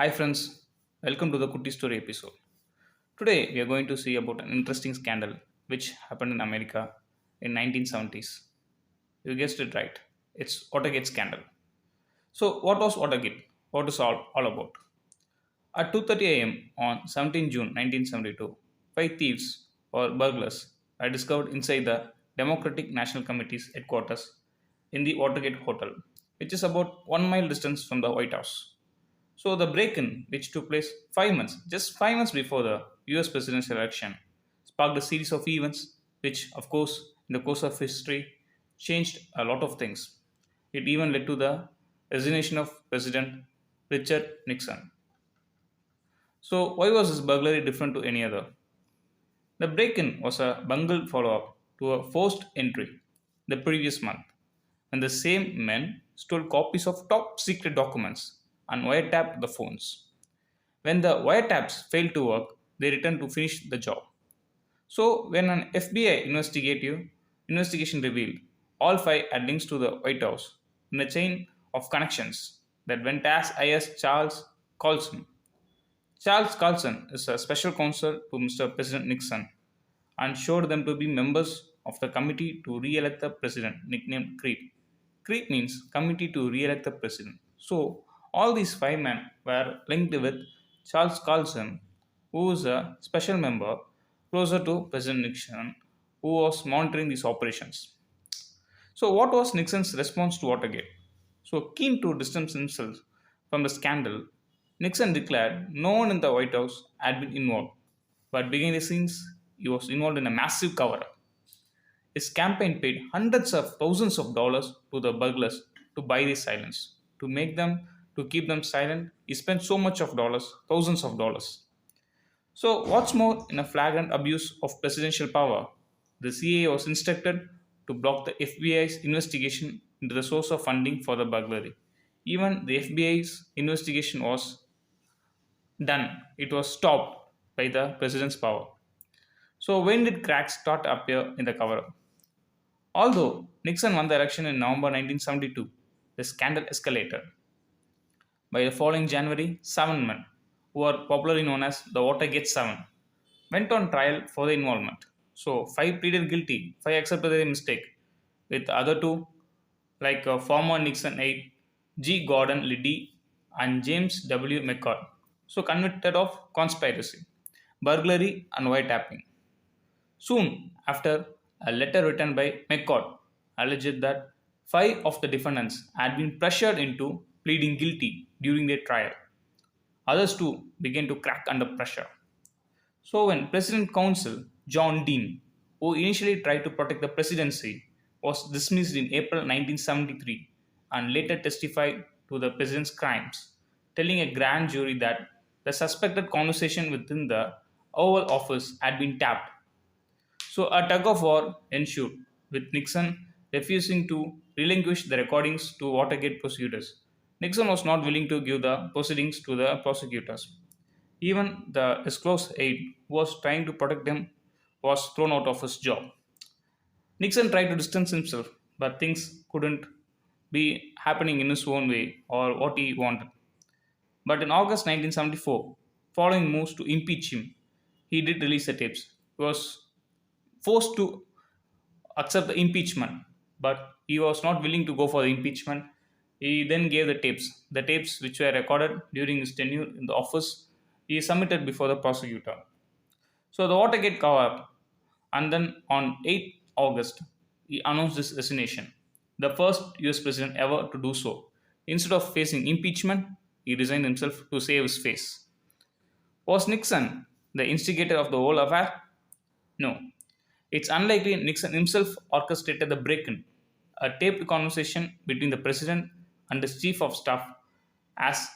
Hi friends, welcome to the Kutti Story episode. Today we are going to see about an interesting scandal which happened in America in 1970s. You guessed it right. It's Watergate Scandal. So what was Watergate? What is all about? At 2:30 a.m. on 17 June 1972, five thieves or burglars were discovered inside the Democratic National Committee's headquarters in the Watergate Hotel, which is about 1 mile distance from the White House. So the break-in, which took place 5 months, just 5 months before the US presidential election, sparked a series of events which, of course, in the course of history, changed a lot of things. It even led to the resignation of President Richard Nixon. So why was this burglary different to any other? The break-in was a bungled follow-up to a forced entry the previous month, when the same men stole copies of top secret documents and wiretapped the phones. When the wiretaps failed to work, they returned to finish the job. So, when an FBI investigation revealed all five had links to the White House in a chain of connections that went as high as Charles Colson. Charles Colson is a special counsel to Mr. President Nixon and showed them to be members of the committee to re-elect the president, nicknamed CREEP. CREEP means Committee to Re-elect the President. So, all these five men were linked with Charles Colson, who is a special member closer to President Nixon, who was monitoring these operations. So, what was Nixon's response to Watergate? So, keen to distance himself from the scandal, Nixon declared no one in the White House had been involved, but behind the scenes, he was involved in a massive cover up. His campaign paid hundreds of thousands of dollars to the burglars to buy their silence. To keep them silent, he spent so much of dollars, thousands of dollars. So, what's more, in a flagrant abuse of presidential power, the CIA was instructed to block the FBI's investigation into the source of funding for the burglary. Even the FBI's investigation was done, it was stopped by the president's power. So, when did cracks start to appear in the cover up? Although Nixon won the election in November 1972, the scandal escalated. By the following January, seven men, who are popularly known as the Watergate Seven, went on trial for the involvement. So, five pleaded guilty, five accepted their mistake, with the other two, like former Nixon aide G. Gordon Liddy and James W. McCord, so convicted of conspiracy, burglary, and wiretapping. Soon after, a letter written by McCord alleged that five of the defendants had been pressured into pleading guilty during their trial. Others too began to crack under pressure. So, when President Counsel John Dean, who initially tried to protect the presidency, was dismissed in April 1973 and later testified to the president's crimes, telling a grand jury that the suspected conversation within the Oval Office had been tapped. So a tug of war ensued, with Nixon refusing to relinquish the recordings to Watergate prosecutors. Nixon was not willing to give the proceedings to the prosecutors. Even the his close aide, who was trying to protect him, was thrown out of his job. Nixon tried to distance himself, but things couldn't be happening in his own way or what he wanted. But in August 1974, following moves to impeach him, he did release the tapes. He was forced to accept the impeachment, but he was not willing to go for the impeachment. He then gave the tapes which were recorded during his tenure in the office. He submitted before the prosecutor. So the Watergate cover up, and then on 8th August, he announced his resignation, the first US president ever to do so. Instead of facing impeachment, he resigned himself to save his face. Was Nixon the instigator of the whole affair? No. It's unlikely Nixon himself orchestrated the break in. A taped conversation between the president and his chief of staff as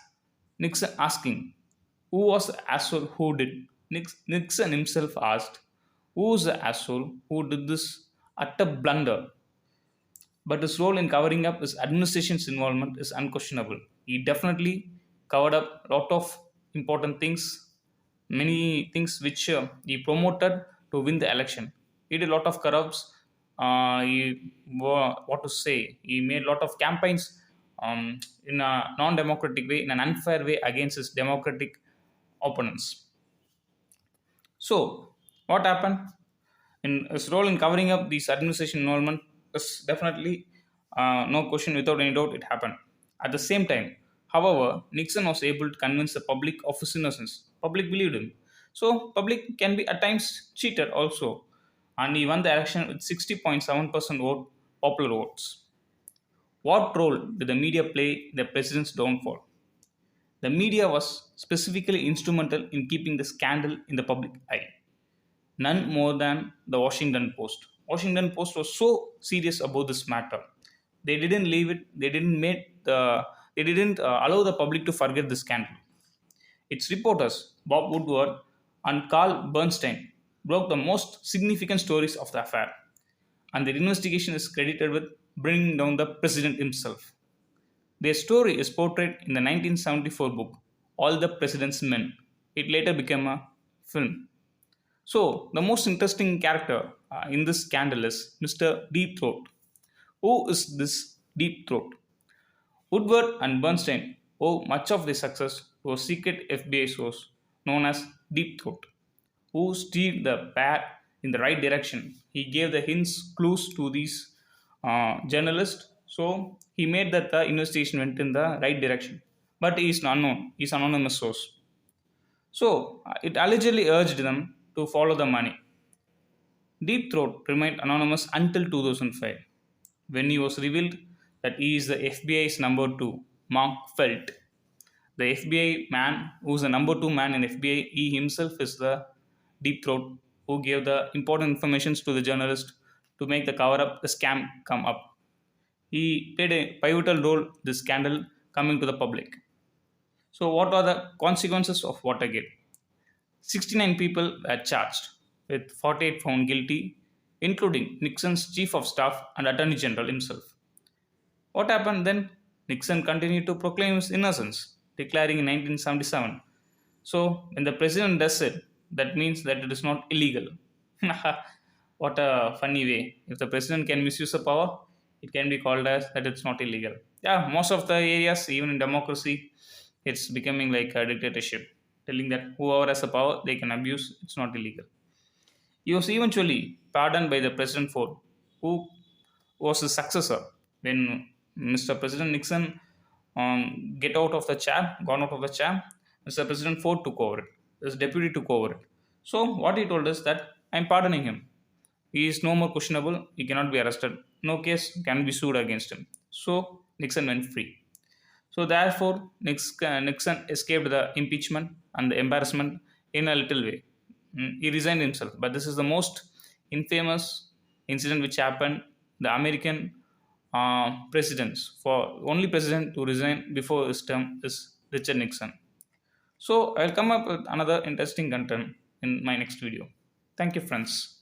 Nixon asking, who was the asshole who did? Nixon himself asked, who was the asshole who did this utter blunder? But his role in covering up his administration's involvement is unquestionable. He definitely covered up a lot of important things, many things which he promoted to win the election. He did a lot of corrupts. What to say? He made a lot of campaigns in a non-democratic way, in an unfair way against his democratic opponents. So, what happened? In his role in covering up these administration involvement is definitely no question, without any doubt, it happened. At the same time, however, Nixon was able to convince the public of his innocence. Public believed him. So, public can be at times cheated also. And he won the election with 60.7% popular votes. What role did the media play in the president's downfall? The media was specifically instrumental in keeping the scandal in the public eye. None more than the Washington Post. Washington Post was so serious about this matter. They didn't leave it. They didn't allow the public to forget the scandal. Its reporters, Bob Woodward and Carl Bernstein, broke the most significant stories of the affair, and their investigation is credited with bringing down the president himself. Their story is portrayed in the 1974 book, All the President's Men. It later became a film. So, the most interesting character in this scandal is Mr. Deep Throat. Who is this Deep Throat? Woodward and Bernstein owe much of their success to a secret FBI source known as Deep Throat, who steered the pair in the right direction. He gave the hints, clues to these journalists, so he made that the investigation went in the right direction. But he is unknown, he is an anonymous source. So it allegedly urged them to follow the money. Deep Throat remained anonymous until 2005, when he was revealed that he is the FBI's number two, Mark Felt. The FBI man, who is the number two man in FBI, he himself is the Deep Throat who gave the important information to the journalist to make the cover up, the scam come up. He played a pivotal role in this scandal coming to the public. So, what are the consequences of Watergate? 69 people were charged, with 48 found guilty, including Nixon's chief of staff and attorney general himself. What happened then? Nixon continued to proclaim his innocence, declaring in 1977. So, when the president does it, that means that it is not illegal. What a funny way. If the president can misuse the power, it can be called as that it's not illegal. Yeah, most of the areas, even in democracy, it's becoming like a dictatorship, telling that whoever has the power, they can abuse, it's not illegal. He was eventually pardoned by the President Ford, who was his successor when Mr. President Nixon get out of the chair, gone out of the chair. Mr. President Ford took over it. His deputy took over it. So what he told us that I'm pardoning him. He is no more questionable. He cannot be arrested. No case can be sued against him. So Nixon went free. So therefore, Nixon escaped the impeachment and the embarrassment in a little way. He resigned himself. But this is the most infamous incident which happened. The American presidents, for only president to resign before his term is Richard Nixon. So I'll come up with another interesting content in my next video. Thank you, friends.